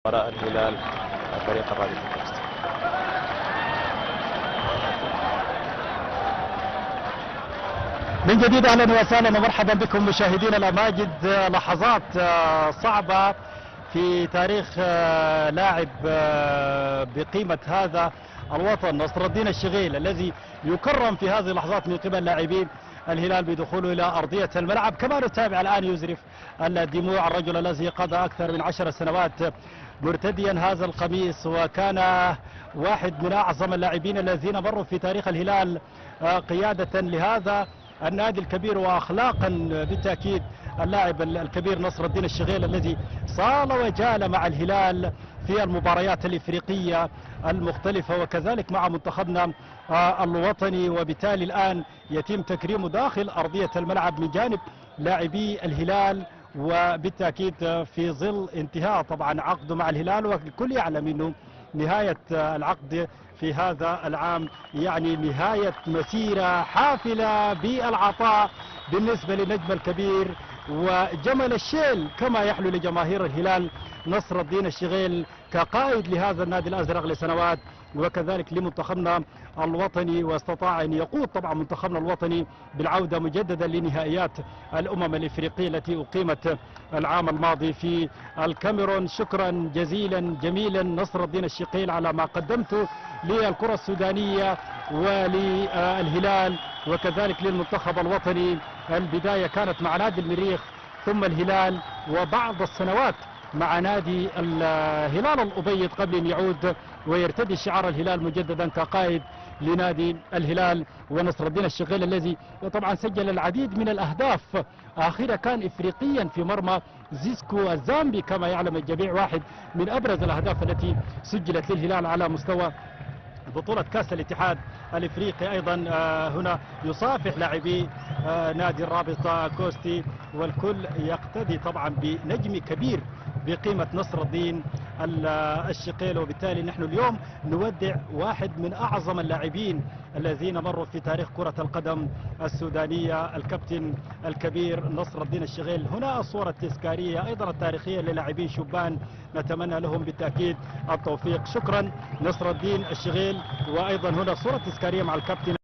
وراء الهلال فريق الرابطة الفلسطيني. من جديد اهلا وسهلا ومرحبا بكم مشاهدينا الاماجد. لحظات صعبة في تاريخ لاعب بقيمة هذا الوطن نصر الدين الشغيل، الذي يكرم في هذه اللحظات من قبل لاعبين الهلال بدخوله الى ارضية الملعب. كما نتابع الان يزرف الدموع الرجل الذي قضى اكثر من 10 سنوات مرتديا هذا القميص، وكان واحد من اعظم اللاعبين الذين مروا في تاريخ الهلال قيادة لهذا النادي الكبير واخلاقا بالتاكيد. اللاعب الكبير نصر الدين الشغيل الذي صال وجال مع الهلال في المباريات الافريقيه المختلفه وكذلك مع منتخبنا الوطني، وبالتالي الان يتم تكريمه داخل ارضيه الملعب من جانب لاعبي الهلال، وبالتاكيد في ظل انتهاء طبعا عقده مع الهلال، والكل يعلم انه نهايه العقد في هذا العام يعني نهاية مسيرة حافلة بالعطاء بالنسبة للنجم الكبير وجمل الشيل كما يحلو لجماهير الهلال نصر الدين الشغيل كقائد لهذا النادي الأزرق لسنوات وكذلك لمنتخبنا الوطني، واستطاع أن يقود طبعا منتخبنا الوطني بالعودة مجددا لنهائيات الأمم الإفريقية التي أقيمت العام الماضي في الكاميرون. شكرا جزيلا جميلا نصر الدين الشغيل على ما قدمته للكرة السودانية وللهلال وكذلك للمنتخب الوطني. البداية كانت مع نادي المريخ ثم الهلال وبعض السنوات مع نادي الهلال الأبيض قبل أن يعود ويرتدي شعار الهلال مجددا كقائد لنادي الهلال. ونصر الدين الشغيل الذي طبعا سجل العديد من الأهداف، آخرها كان إفريقيا في مرمى زيسكو الزامبي كما يعلم الجميع، واحد من أبرز الأهداف التي سجلت للهلال على مستوى بطولة كأس الاتحاد الافريقي. ايضا هنا يصافح لاعبي نادي الرابطة كوستي، والكل يقتدي طبعا بنجم كبير بقيمة نصر الدين الشغيل. وبالتالي نحن اليوم نودع واحد من اعظم اللاعبين الذين مروا في تاريخ كرة القدم السودانية، الكابتن الكبير نصر الدين الشغيل. هنا الصورة التذكارية ايضا التاريخية للاعبين شبان نتمنى لهم بالتأكيد التوفيق. شكرا نصر الدين الشغيل. وايضا هنا صورة تذكارية مع الكابتن